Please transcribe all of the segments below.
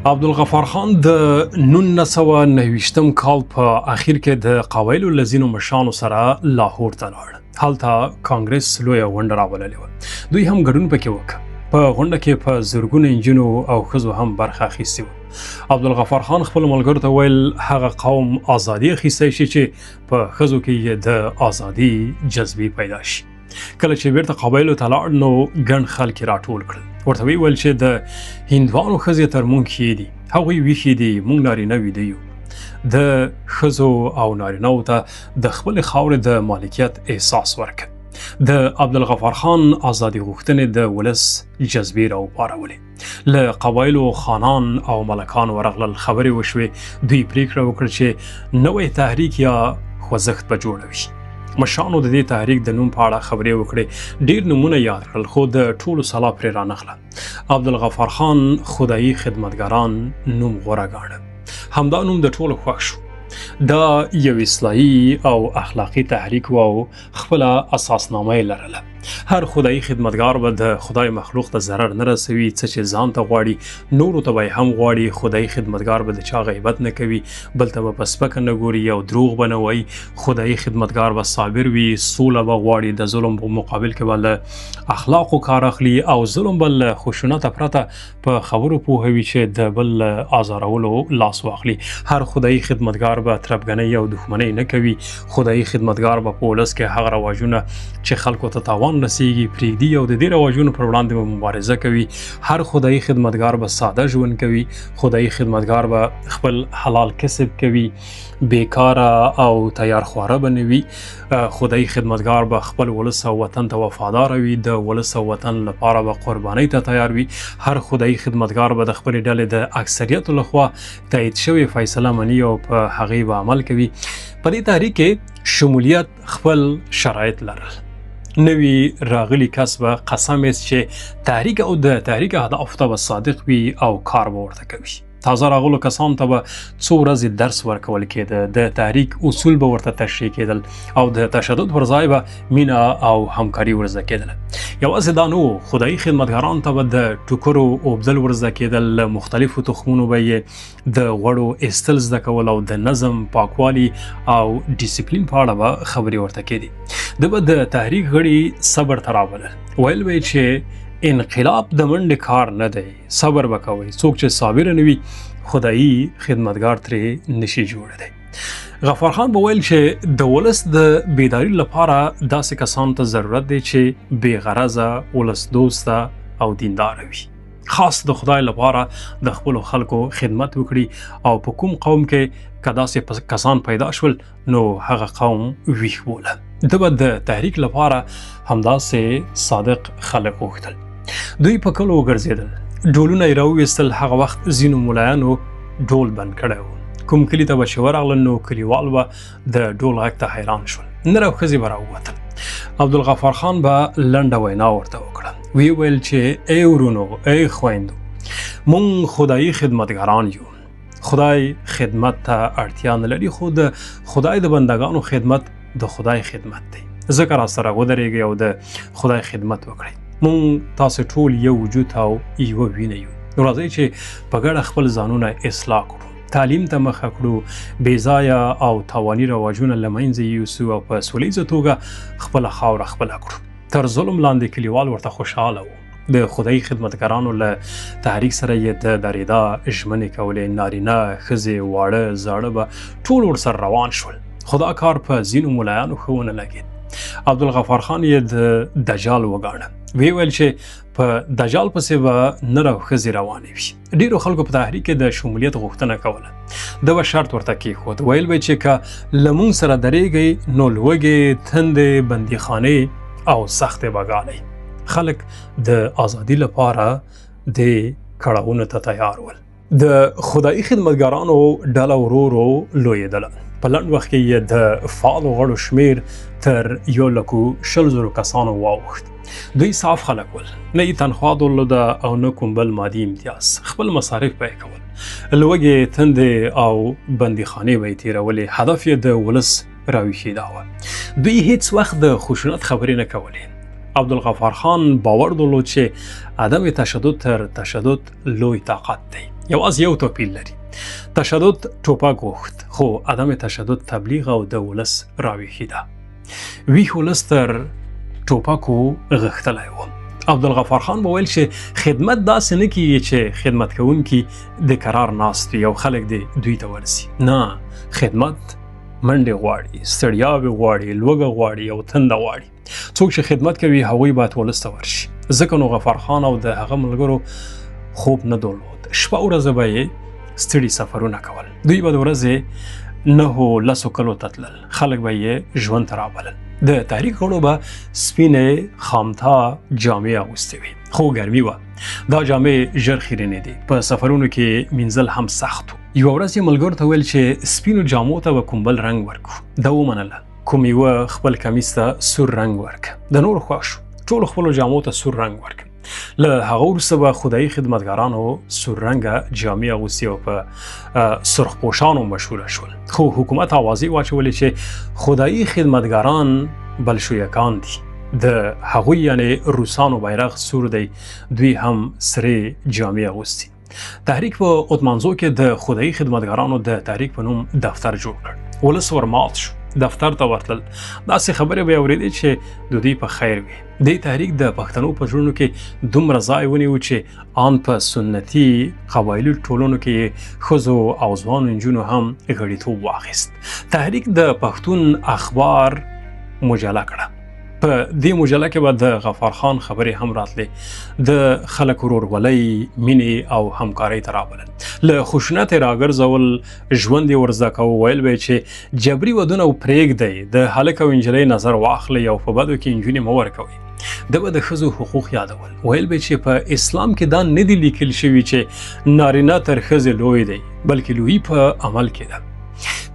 عبدالغفار خان د 1929 کال په اخیر کې د قبایلو له ځینو مشرانو سره لاهور ته لاړ. هلته کانګرس لویه غونډه راوللې وه. دوی هم ګډون پکې وکړ. په غونډه کې په زرګونو نجونو او ښځو هم برخه اخیستې وه. عبدالغفار خان خپلو ملګرو ته ویل هغه قوم ازادي اخیستی شي چې په ښځو کې یې د ازادي جذبې پیدا شي. کله چې بیرته قبایلو ته لاړ نو ګڼ خلک یې راټول کړل. ورته ویې ویل چې د هندوانو ښځې تر موږ ښې دي، هغوی ویښې دي، موږ نارینه ویده یو. د ښځو او نارینهو ته د خپلې خاورې د مالکیت احساس ورکړه. د عبدالغفار خان ازادي غوښتنې د ولس جذبې راوپارولې. له قبایلو خانان او ملکان ورغلل، خبرې وشوې. دوی پریکړه وکړه چې نوی تحریک یا خوځښت به جوړوي. مشرانو د دې تحریک د نوم په اړه خبرې وکړې. ډیر نومونه یاد کړل خو د ټولو سلا پرې رانغله. عبدالغفار خان خدایي خدمتګاران نوم غوره ګاڼه. همدا نوم د ټولو خوښ شو. دا یو اصلاحي او اخلاقي تحریک و او خپله اساسنامه یې لرله. هر خدایي خدمتګار به د خدای مخلوق ته ضرر نه رسوي. څه چې ځان ته غواړي نورو ته به یې هم غواړي. خدایي خدمتګار به د چا غیبت نه کوي، بل ته به په سپکه نه ګوري او دروغ به نه وایي. خدایي خدمتګار به صابر وي، سوله به غواړي، د ظلم په مقابل کې به له اخلاقو کار اخلي او ظلم به له خشونته پرته په خبرو پوهوي چې د بل له ازارولو لاس واخلي. هر خدایي خدمتګار به تربګنۍ او دښمنۍ نه کوي. خدایي خدمتګار به په ولس کې هغه رواجونه چې خلکو ته تاوان رسیږي پریږدي او د دې رواجونو پر وړاندې به مبارزه کوي. هر خدایي خدمتګار به ساده ژوند کوي. خدایي خدمتګار به خپل حلال کسب کوي، بیکاره او تیار خواره به نه وي. خدایي خدمتګار به خپل ولس او وطن ته وفادار وي، د ولس او وطن لپاره به قربانۍ ته تیار وي. هر خدایي خدمتګار به د خپلې ډلې د اکثریت لخوا تایید شوې فیصله مني او په هغې به عمل کوي. په دې تحریک کې شمولیت خپل شرایط لرل. نوی راغلی کس به قسم است چې تحریک او د تحریک اهداف ته به صادق وي او کار به ورته کوي. تازه راغلو کسانو ته به څو ورځې درس ورکول کېده. د تحریک اصول به ورته تشریح کېدل او د تشدد پر ځای به مینه او همکاري ورزده کېدله. یوازې دا نه و، خدایي خدمتګارانو ته به د ټوکرو اوبدل ورزده کېدل. له مختلفو تخمونو به یې د غوړو ایستل زده کول او د نظم، پاکوالي او ډیسپلین په اړه به خبرې ورته کېدې. ده به د تحریک غړي صبر ته راولل. ویل به یې چې انقلاب د منډې کار نه دی، صبر به کوئ. څوک چې صابر نه وي خدایي خدمتګار ترې نشي جوړی. غفار خان به ویل چې د ولس د بیداری لپاره داسې کسانو ته ضرورت دی چې بې غرضه، ولس دوسته او دینداره وي. خاص د خدای لپاره د خپلو خلکو خدمت وکړي او په کوم قوم کې که داسې کسان پیدا شول نو هغه قوم ویښ بوله. ده به د تحریک لپاره همداسې صادق خلک غوښتل. دوی په کلو وګرځېدل، ډولونه یې راوویستل. هغه وخت ځینو ملایانو ډول بند کړی و. کوم کلي ته به چې ورغلل نو کلیوال به د ډول غږ ته حیران شول. نر او ښځې به راووتل. عبدالغفار خان به لنډه وینا ورته وکړه. ویې ویل چې ای ورونو، ای خویندو، مونږ خدایي خدمتګاران یو. خدای خدمت ته اړتیا نه لري خو د خدای د بندګانو خدمت د خدای خدمت دی. ځکه راسره ودرېږئ او د خدای خدمت وکړئ. مونږ تاسې ټول یو وجود او یوه وینه یو. راځئ چې په ګډه خپل ځانونه اصلاح کړو، تعلیم ته مخه کړو، بې ځایه او تاواني رواجونه له منځه یوسو او په سولیزه توګه خپله خاوره خپله کړو. تر ظلم لاندې کلیوال ورته خوشحاله و. د خدایي خدمتګارانو له تحریک سره یې د درېدا ژمنې کولې. نارینه، ښځې، واړه، زاړه به ټول ورسره روان شول. خو دا کار په ځینو ملایانو ښه ونه لګېد. عبدالغفار خان یې د دجال وګاڼه. ویې ویل چې په دجال پسې به نر او ښځې روانې وي. ډېرو خلکو په تحریک کې د شمولیت غوښتنه کوله. ده به شرط ورته کېښود. ویل به چې که له مونږ سره درېږئ نو لوږې، تندې، بندیخانې او سختې به ګالئ. خلک د ازادي لپاره د کړاوونو ته تیار ول. د خدایي خدمتګارانو ډله ورو ورو لویېدله. په لنډ وخت کې یې د فعالو غړو شمیر تر 1,20,000 کسانو واوښت. دوی صاف خلک ول، نه یې تنخوا درلوده او نه کوم بل مادي امتیاز. خپل مصارف به یې کول. لوږې، تندې او بندیخانې به یې تېرولې. هدف یې د ولس راویښېدا وه. دوی هیڅ وخت د خشونت خبرې نه کولې عبدالغفار خان باور درلود چې عدم تشدد تر تشدد لوی طاقت دی. یوازې یو توپیر لري. تشدد ټوپک غوښت، خو عدم تشدد تبلیغ او د ولس راویښي ده. ویښ ولس تر ټوپکو غښتلی و. عبدالغفار خان به ویل چې خدمت داسې نه کیږي چې خدمت کوونکي د قرار ناست وي او خلک دې دوی ته ورسي. نه، خدمت منډې غواړي، ستړیاوې غواړي، لوږه غواړي او تنده غواړي. څوک چې خدمت کوي هغوی باید ولس ته ورشي. ځکه نو غفار خان او د هغه ملګرو خوب نه درلود. شپه ورځه به یې ستړي سفرونه کول. دوی به د ورځې 9-10 کلو ته تلل. خلک به یې ژوند ته رابلل. د تحریک غړو به سپینې خامتا جامې اغوستې وي، خو ګرمي وه. دا جامې ژر خیرنې دي. په سفرونو کې مینځل هم سخت و. یوه ورځ یې ملګرو ته ویل چې سپینو جامو ته به کوم بل رنګ ورکړو. ده ومنله. کوم یوه خپل کمیس ته سور رنګ ورکړه. د نورو خوښ شو. ټولو خپلو جامو ته سور رنګ ورکړه. له هغه وروسته به خدایي خدمتګارانو سور رنګه جامې اغوستې او په سرخ پوشانو مشهوره شول. خو حکومت اوازې واچولې چې خدایي خدمتګاران بلشویکان دي. د هغوی یعنې روسانو بیرغ سور دی، دوی هم سرې جامې اغوستي. تحریک په اتمانزو کې د خدایي خدمتګارانو د تحریک په نوم دفتر جوړ کړ. ولس ورمات شو. دفتر ته ورتلل. داسې خبرې به یې اورېدې چې د دوی په خیر وي. دې تحریک د پښتنو په زړونو کې دومره ځای ونیو چې ان په سنتي قبایلي ټولنو کې ښځو او ځوانو نجونو هم غړیتوب واخیست. تحریک د پښتون اخبار مجله کړه. په دې مجله کې به د غفار خان خبرې هم راتلې. د خلک ورورولۍ، مینې او همکارۍ ته رابلل. له خشونت یې راګرځول، ژوند یې ورزده کوه. ویل به یې چې جبري ودونه پرېږدئ، د هلک او نجلۍ نظر واخلئ او په بدو کې نجونې مه ورکوئ. ده به د ښځو حقوق یادول. ویل به چې په اسلام کې دا نه دي لیکل شوي چې نارینه تر ښځې لوی دی، بلکې لویي په عمل کې ده.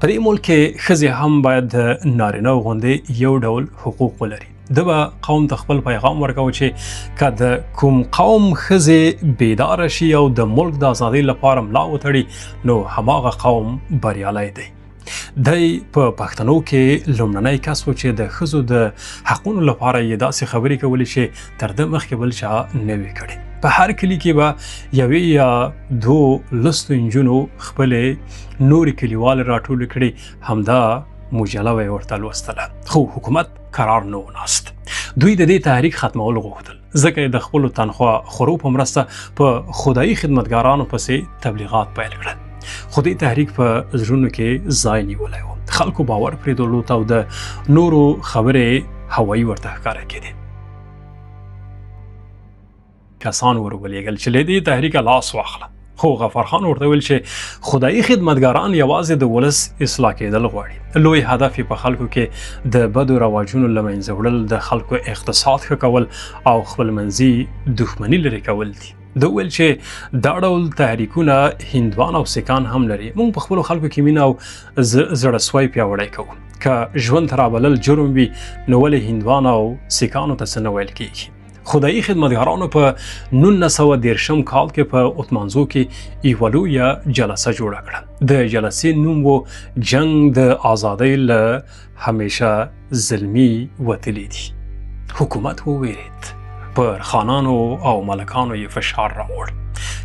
په دې ملک کې ښځې هم باید د نارینه غوندې یو ډول حقوق ولري. ده به قوم ته خپل پیغام ورکوه چې که د کوم قوم ښځې بیداره شي او د ملک د ازادۍ لپاره ملا وتړي، نو هماغه قوم بریالی دی. دی په پښتنو کې لومړنی کس و چې د ښځو د حقونو لپاره یې داسې خبرې کولې چې تر ده مخکې بل چا نه وې کړې. په هر کلي کې به یوې یا 2 لستو نجونو خپلې نورې کلیوالې راټولې کړې. همدا مجله به یې ورته لوستله. خو حکومت قرار نه وناست. دوی د دې تحریک ختمول غوښتل، ځکه یې د خپلو تنخوا خورو په مرسته په خدایي خدمتګارانو پسې تبلیغات پیل کړل. خو دې تحریک په زړونو کې ځای نیولی و. خلکو باور پرې درلود او د نورو خبرې هوایي ورته ښکاره کېدې. کسان ورولېږل چې له دې تحریکه لاس واخله. خو غفار خان ورته ویل چې خدایي خدمتګاران یوازې د ولس اصلاح کېدل غواړي. لوی هدف په خلکو کې د بدو رواجونو له منځه وړل، د خلکو اقتصاد ښه کول او خپلمنځي دښمني لرې کول دي. ده ویل چې دا ډول تحریکونه هندوان او سیکان هم لري. موږ په خپلو خلکو کې مینه او زړهسوی پیاوړی کوو. که ژوند ته رابلل جرم وي، نو ولې هندوان او سیکانو ته څه نه ویل کېږي؟ خدایي خدمتګارانو په 1913 کال کې په اتمانزو کې یوه لویه جلسه جوړه کړه. د جلسې نوم و جنګ د آزادۍ له همیشه ظلمي وتلي دي. حکومت وویرید. پر خانانو او ملکانو یې فشار راوړ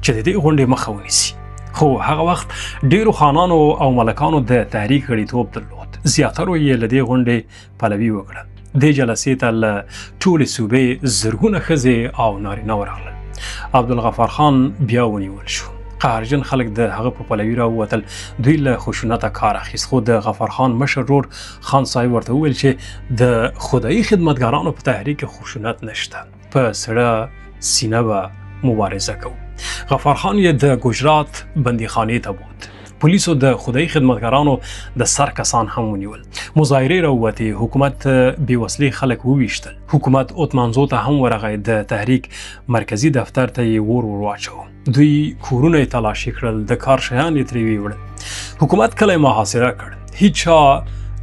چې د دې غونډې مخه ونیسي. خو هغه وخت ډیرو خانانو او ملکانو د تحریک غړیتوب درلود. زیاترو یې له دې غونډې پلوي وکړه. دې جلسې ته له ټولې صوبې زرګونه ښځې او نارینه ورغلل. عبدالغفار خان بیا ونیول شو. قهرجن خلک د هغه په پلوي راووتل. دوی له خشونته کار اخیست. خو د غفار خان مشر ورور خان صاحب ورته وویل چې د خدایي خدمتګارانو په تحریک کې خشونت نشته، په سړه سینه به مبارزه کوو. غفار خان یې د ګجرات بندیخانې ته بوت. پولیسو د خدایي خدمتګارانو د سر کسان هم ونیول. مظاهرې راووتې. حکومت بېوسلې خلک وویشتل. حکومت اتمانزو ته هم ورغی. د تحریک مرکزي دفتر ته یې ور واچوه. دوی کورونه یې تلاشي کړل، د کار شیان یې ترې ویوړل. حکومت کلی محاصره کړ. هیچا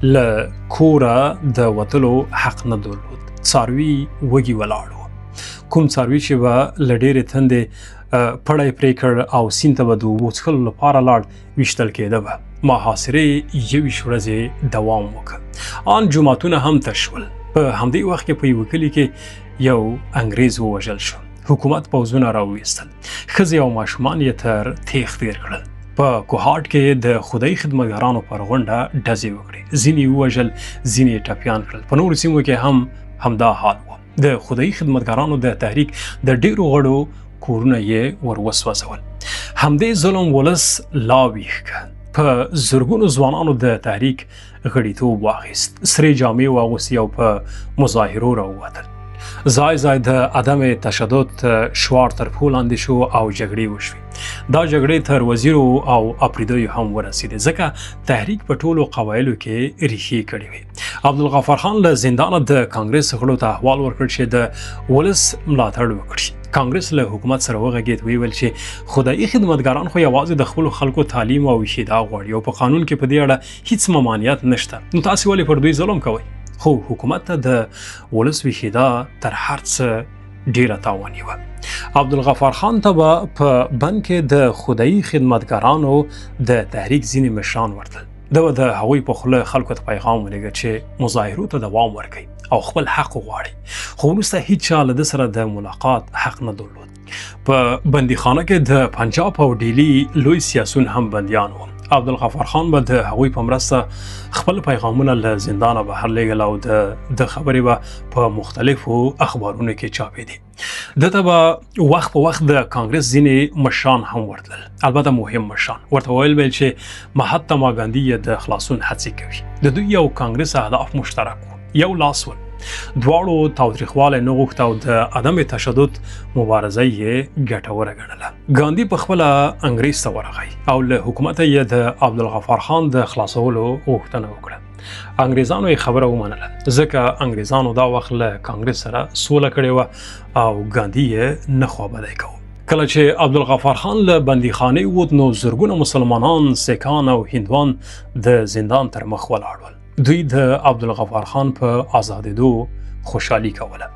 له کوره د وتلو حق نه درلود. څاروي وږي ولاړ وو. کوم څاروي چې به له ډېرې تندې پړی پرې کړ او سیند ته به د اوبو څښلو لپاره لاړ، ویشتل کېده به. محاصرې 21 ورځې دوام وکړ. ان جوماتونه هم تش شول. په همدې وخت کې په یوه کلي کې یو انګریز ووژل شو. حکومت پوځونه راوویستل، ښځې او ماشومان یې تر تیغ تیر کړل. په کوهاټ کې د خدای خدمتګارانو پر غونډه ډزې وکړې، ځینې ووژل، ځینې ټپیان کړل. په نورو سیمو کې هم همدا حال و. د خدای خدمتګارانو د تحریک د ډیرو غړو کورونه یې ور وسوځول. همدې ظلم ولس لا ویښ کړ. په زرګونو ځوانانو د تحریک غړیتوب واخیست، سرې جامې واغوستې او په مظاهرو راووتل. ځای ځای د عدم تشدد شعار تر پښو لاندې شو او جګړې وشوې. دا جګړې تر وزیرو او اپریدیو هم ورسېدې، ځکه تحریک په ټولو قبایلو کې ریښې کړې وې. عبدالغفار خان له زندانه د کانګرس غړو ته احوال ورکړ چې د ولس ملاتړ وکړي. کانګرس له حکومت سره وغږېد، ویل چې خدایي خدمتګاران خو یوازې د خپلو خلکو تعلیم او شیدا غواړي او په قانون کې په دې اړه هیڅ ممانعت نشته، نو تاسې ولې پر دوی ظلم کوئ؟ خو حکومت ته د ولس وشیدا تر هر څه ډیره تاواني وه. عبدالغفار خان ته به په بند کې د خدایي خدمتګارانو د تحریک ځینې مشران ورتلل. ده به د هغوی په خوله خلکو ته پیغام ولېږه چې مظاهرو ته دوام ورکړي او خپل حق وغواړي. خو وروسته هیڅ چا له ده سره د ملاقات حق نه درلود. په بندیخانه کې د پنجاب او ډیلي لوی سیاسون هم بندیان وو. عبدالغفار خان به د هغوی په مرسته خپل پیغامونه له زندانه بهر لیږل او د خبرې به په مختلفو اخبارونو کې چاپېدې. دته به وخت په وخت د کانګرس ځینې مشران هم ورتلل، البته مهم مشران. ورته ویل چې مهاتما ګاندي یې د خلاصون هڅې کوي. د دوی او کانګرس اهداف مشترک وو، یو لاس ول. دواړو تاوتریخوالی نه غوښت او د عدم تشدد مبارزه یې ګټوره ګڼله. ګاندي په خپله انګریز ته ورغی او له حکومته یې د عبدالغفار خان د خلاصولو غوښتنه وکړه. انګریزانو یې خبره ومنله، ځکه انګریزانو دا وخت له کانګرس سره سوله کړې وه او ګاندي یې نه خوابدی کوه. کله چې عبدالغفار خان له بندیخانې ووت نو زرګونه مسلمانان، سیکان او هندوان د زندان تر مخ ولاړ ول. دوی د عبدالغفار خان په آزادېدو خوشحالي کوله.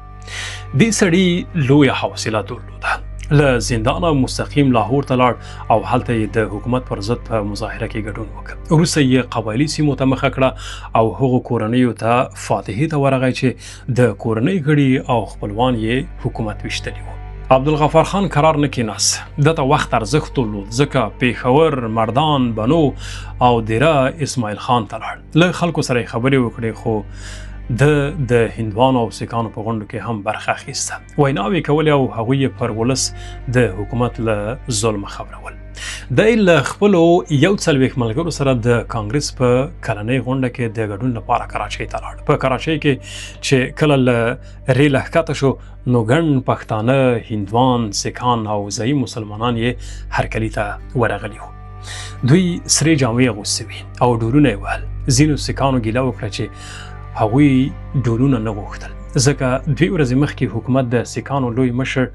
دې سړي لویه حوصله درلوده. له زندانه مستقیم لاهور ته لاړ او هلته یې د حکومت پر ضد په مظاهره کې ګډون وکړ. وروسته یې قبایلي سیمو ته مخه کړه او هغو کورنیو ته فاتحې ته ورغی چې د کورنۍ غړي او خپلوان یې حکومت ویشتلي وو. عبدالغفار خان قرار نه کېناست. دته وخت ارزښت درلود، ځکه پیښور، مردان، بنو او دیره اسماعیل خان ته لاړ. له خلکو سره یې خبرې وکړې، خو د هندوانو او سیکانو په غونډو کې هم برخه اخیسته. ویناوې کولې او هغوی یې پر ولس د حکومت له ظلمه خبرول. دی له خپلو 40 ملګرو سره د کانګرس په کلنۍ غونډه کې د ګډون لپاره کراچۍ ته لاړ. په کراچۍ کې چې کله له ریله ښکته شو نو ګڼ پښتانه، هندوان، سیکان او ځایي مسلمانان یې هرکلي ته ورغلي وو. دوی سرې جامې اغوستې وې او ډولونه یې وهل. ځینو سیکانو ګیله وکړه چې هغوی ډولونه نه غوښتل، ځکه 2 ورځې مخکې حکومت د سیکانو لوی مشر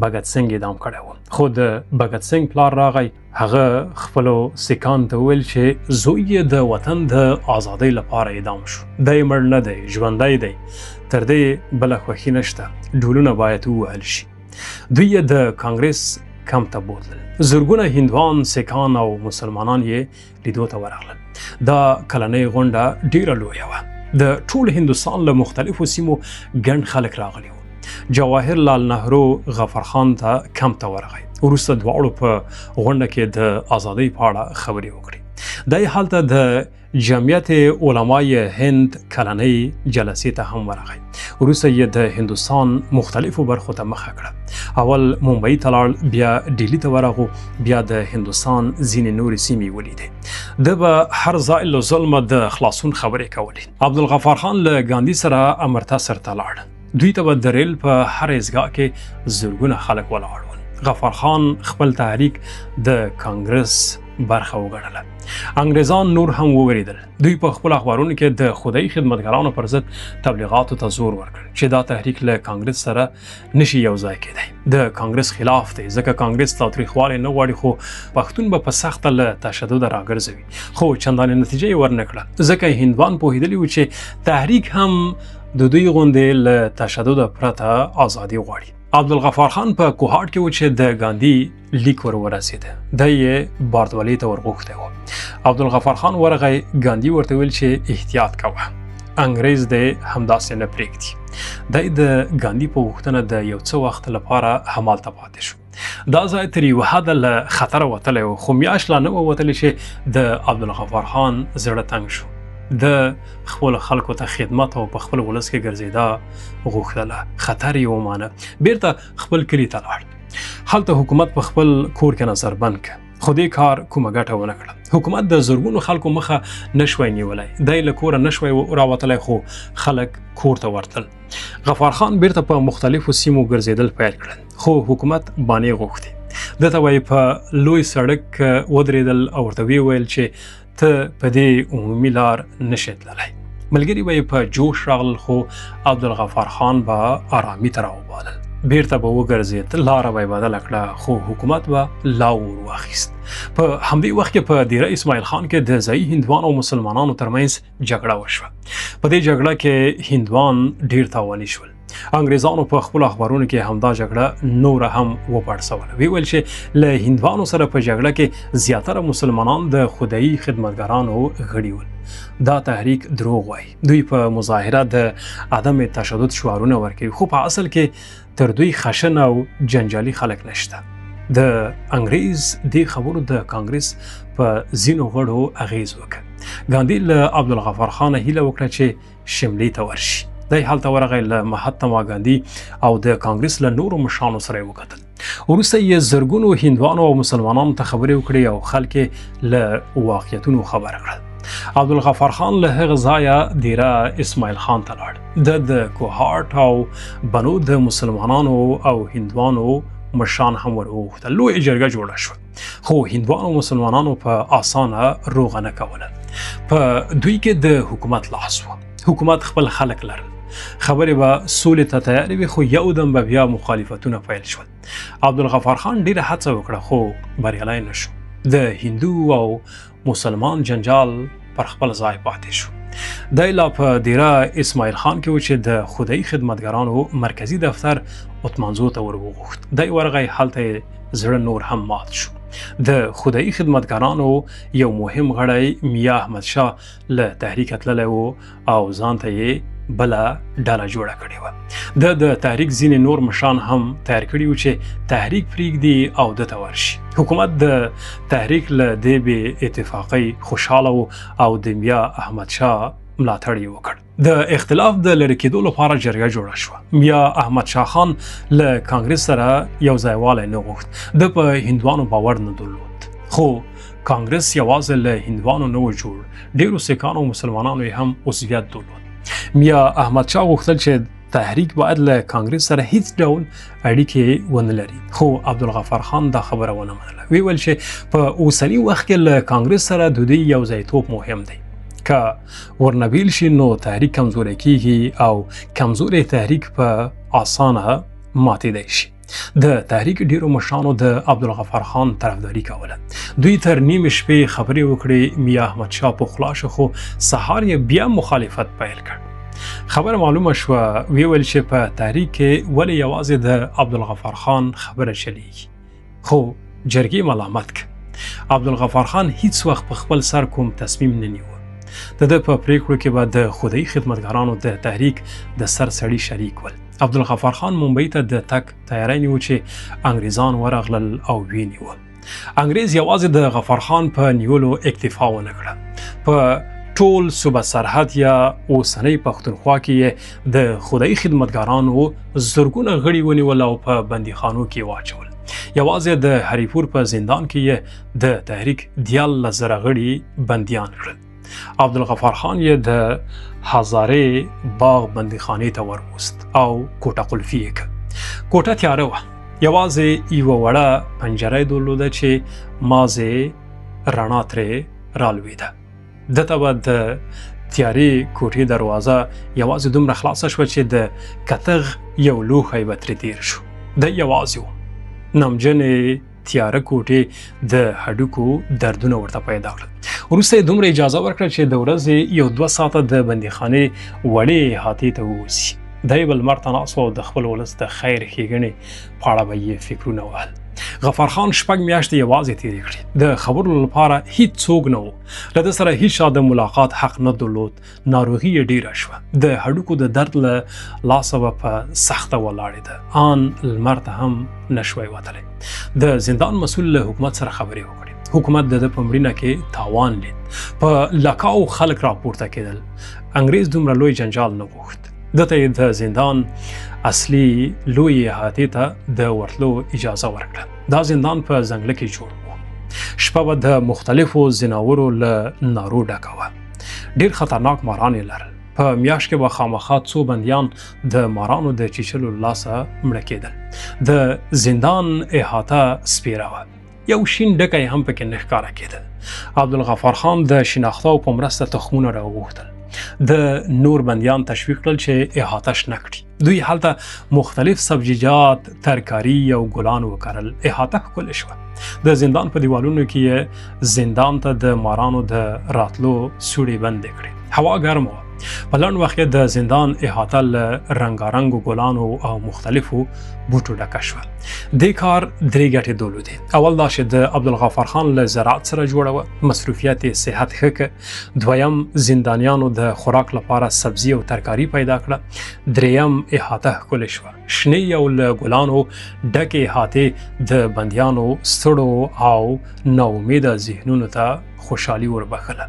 بګت سنګ اعدام کړی و. خو د بګت سنګ پلار راغی، هغه خپلو سیکان ته ویل چې زوی یې د وطن د آزادۍ لپاره اعدام شو. دی مړ نه دی، ژوندی دی، تر دې بله خوښي نشته، ډولونه باید ووهل شي. دوی یې د کانګرس کمپ ته بوتلل. زرګونه هندوان، سیکان او مسلمانان یې لیدو ته ورغلل. دا کلنۍ غونډه ډیره لویه وه. د ټول هندوستان له مختلفو سیمو ګڼ خلک راغلي وو. جواهر لال نهرو غفار خان ته کمپ ته ورغی. وروسته دواړو په غونډه کې د آزادۍ په اړه خبرې وکړې. دی هلته د جمعیت علمای هند کلنۍ جلسې ته هم ورغی. وروسته یې د هندوستان مختلفو برخو ته مخه کړه. اول ممبئی ته لاړ، بیا ډیلي ته ورغو، بیا د هندوستان ځینې نورې سیمې ولیدې. ده به هر ځای له ظلمه د خلاصون خبرې کولې. عبدالغفار خان له ګاندي سره امرتسر ته لاړ. دوی ته به د ریل په هر ایزګاه کې زرګونه خلک ولاړ ول. غفار خان خپل تحریک د کانګرس برخه وګڼله. انګریزان نور هم ووریدل. دوی په خپل اخبارونو کې د خدای خدمتګارانو پر ضد تبلیغاتو ته زور ورکړ چې دا تحریک له کانګرس سره نشي یو ځای کېدی. د کانګرس خلاف دی، ځکه کانګرس تاوتریخوالی نه غواړي، خو پښتون به په سخته له تشدد راګرځوي. خو چندانې نتیجه یې ورنه کړه، ځکه هندوان پوهېدلي وو چې تحریک هم د دوی غوندې له تشدد پرته ازادي غواړي. عبدالغفار خان په کوهاټ کې و چې د ګاندي لیک ورسېده. دی یې باردولي ته ورغوښتی و. عبدالغفار خان ورغی. ګاندي ورته ویل چې احتیاط کوه، انګریز د همداسې نه پرېږدي. دی د ګاندي په غوښتنه د یو څه وخت لپاره همالته پاتې شو. دا ځای تر یوه حده له خطره وتلی و، خو میاشت لا نه وه وتلې چې د عبدالغفار خان زړه تنګ شو. د خپلو خلکو ته خدمت او په خپل ولس کې ګرځېدا غوښتله. خطر یې ومانه، بیرته خپل کلي ته لاړ. هلته حکومت په خپل کور کې نظربند کړ، خو دې کار کومه ګټه ونه کړه. حکومت د زرګونو خلکو مخه نشوی نیولی، دی له کوره نشوی راوتلی، خو خلک کور ته ورتل. غفار خان بیرته په مختلفو سیمو ګرځېدل پیل کړل، خو حکومت بانې غوښتې. دته به یې په لوی سړک ودرېدل او ورته ویې ویل چې ته په دې عمومي لار نشې تللی. ملګري به یې په جوش راغلل، خو عبدالغفار خان به آرامي ته راوبالل. بیرته به وګرځېد، لاره به یې بدله کړه، خو حکومت به لا ور واخیست. په همدې وخت کې په دیره اسماعیل خان کې د ځایي هندوانو او مسلمانانو ترمنځ جګړه وشوه. په دې جګړه کې هندوان ډېر تاواني شول. انګریزانو په خپلو اخبارونو کې همدا جګړه نوره هم وپړسوله. ویې ویل چې له هندوانو سره په جګړه کې زیاتره مسلمانان د خدایي خدمتګارانو غړي ول. دا تحریک دروغ وایي. دوی په مظاهره د عدم تشدد شعارونه ورکوي، خو په اصل کې تر دوی خشن او جنجالي خلک نشته. د انګریز دې خبرو د کانګرس په ځینو غړو اغیز وکړ. ګاندي له عبدالغفار خان هیله وکړه چې شملې ته ورشي. دی هلته ورغی، له مهاتما ګاندي او د کانګرس له نورو مشرانو سره یې وکتل. وروسته یې زرګونو هندوانو او مسلمانانو ته خبرې وکړې او خلک یې له واقعیتونو خبر کړل. عبدالغفار خان له هغه ځایه دیره اسماعیل خان ته لاړ. د کوهاټ او بنو د مسلمانانو او هندوانو مشران هم ور وغوښتل. لویه جرګه جوړه شوه، خو هندوانو او مسلمانانو په اسانه روغه نه کوله. په دوی کې د حکومت لاس و. حکومت خپل خلک لرل، خبرې به سولې ته تیارې وي، خو یودم به بیا مخالفتونه پیل شول. عبدالغفار خان ډېره هڅه وکړه، خو بریالی نه شو. د هندو او مسلمان جنجال پر خپل ځای پاتې شو. دی لا په دیره اسماعیل خان کې و چې د خدایي خدمتګارانو مرکزي دفتر اتمانزو ته ور وغوښت. دی ورغی، هلته زړه نور هم مات شو. د خدایي خدمتګارانو یو مهم غړی میا احمد شاه له تحریکه تللی و او ځان ته یې بله ډله جوړه کړې وه. د تحریک ځینې نور مشران هم تیار کړي وو چې تحریک پرېږدي او دته ورشي. حکومت د تحریک له دې بې اتفاقۍ خوشحاله و او د میا احمد شاه ملاتړ یې وکړ. د اختلاف د لرې کېدو لپاره جرګه جوړه شوه. میا احمد شاه خان له کانګرس سره یو ځایوالی نه غوښت. د په هندوانو باور نه درلود، خو کانګرس یوازې له هندوانو نه و جوړ، ډېرو سیکانو او مسلمانانو یې هم عضویت درلود. میا احمد شاه غوښتل چې تحریک باید له کانګرس سره هیڅ ډول اړیکې ونه لري، خو عبدالغفار خان دا خبره ونه منله. ویې ویل چې په اوسني وخت کې له کانګرس سره د دوی یو ځایتوب مهم دی. که ورنبیل شي نو تحریک کمزوری کیږي او کمزوری تحریک په اسانه ماتېدی شي. د تحریک ډیرو مشرانو د عبدالغفار خان طرفداري کوله. دوی تر نیمې شپې خبرې وکړې. میا احمد شاه په خلا شو، خو سهار یې بیا مخالفت پیل کړ. خبره معلومه شوه. ویې ویل چې په تحریک کې ولې یوازې د عبدالغفار خان خبره چلیږي، خو جرګې ملامت کړ. عبدالغفار خان هیڅ وخت په خپل سر کوم تصمیم نه نیوه. د ده په پریکړو کې به د خدایي خدمتګارانو د تحریک د سر سړي شریک ول. عبدالغفار خان ممبئی ته د تګ تیاری نیو چې انګریزان ورغلل او ویې نیول. انګریز یوازې د غفار خان په نیولو اکتفا ونه کړه. په ټول صوبه سرحد یا اوسنۍ پښتونخوا کې د خدایي خدمتګارانو زرګونه غړي ونیول او په بندیخانو کې واچول. یوازې د هریپور په زندان کې د تحریک 14,000 غړي بندیان کړل. عبدالغفار خان یې د هزارې باغ بندیخانې ته وروست او کوټه قلفي یې کړه. کوټه تیاره وه، یوازې یوه وړه پنجره یې درلوده چې مازې رڼا ترې رالوېده. دته به د تیارې کوټې دروازه یوازې دومره خلاصه شوه چې د کتغ یو لوښی به ترې تېر شو. دی یوازې و. نمجنې تیاره کوټې د هډوکو دردونه ورته پیدا کړل. وروسته یې دومره اجازه ورکړه چې د ورځې 1-2 ساعته د بندیخانې وړې احاطې ته ووځي. دی به لمر ته ناست و او د خپل ولس د خیر ښېګڼې په اړه به یې فکرونه وهل. غفار خان شپږ میاشتې یوازې تېرې کړې. د خبرو لپاره هیڅ څوک نه و. له ده سره هیڅ چا د ملاقات حق نه درلود. ناروغي یې ډېره شوه. د هډوکو د درد له لاسه به په سخته ولاړېده. آن لمر ته هم نشوی وتلی. د زندان مسؤل له حکومت سره خبرې وکړې. حکومت د ده په مړینه کې تاوان لید. په لکاو خلک راپورته کېدل. انګریز دومره لوی جنجال نه غوښت. دته یې د زندان اصلي لوی احاطې ته د ورتلو اجازه ورکړه. دا زندان په ځنګله کې جوړ و. شپه به د مختلفو ځناورو له نارو ډکه وه. ډېر خطرناک ماران یې لرل. په میاشت کې به خامخا څو بندیان د مارانو د چیچلو له لاسه مړه کېدل. د زندان احاطه سپېره وه. یو شین ډکی هم پکې نه ښکاره کېده. عبدالغفار خان د شناختاو په مرسته تخمونه راوغوښتل. د نور بندیان تشویق کړل چې احاطه شنه کړي. دوی هلته مختلف سبزیجات، ترکاري او ګلان وکرل. احاطه ښکلې شوه. د زندان په دیوالونو کې یې زندان ته د مارانو د راتلو سوړې بندې کړې. هوا ګرمه وه. په لنډ وخت کې د زندان احاطه له رنګارنګو ګلانو او مختلفو بوټو ډکه شوه. دې کار درې ګټې درلودې. اول دا چې د عبدالغفار خان له زراعت سره جوړه وه. مصروفیت یې صحت ښه کړ. دویم، زندانیانو د خوراک لپاره سبزي او ترکاري پیدا کړه. دریم، احاطه ښکلې شوه. شنې او له ګلانو ډکې احاطې د بندیانو ستړو او ناامیده ذهنونو ته خوشحالي وربخله.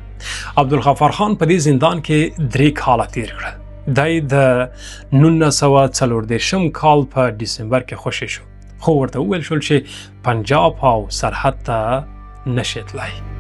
عبدالغفار خان په دې زندان کې 3 کاله تیر کړل. دی د 1940 کال په ډسمبر کې خوشی شو. خو ورته وویل شول چې پنجاب او سرحد ته نشي تللی.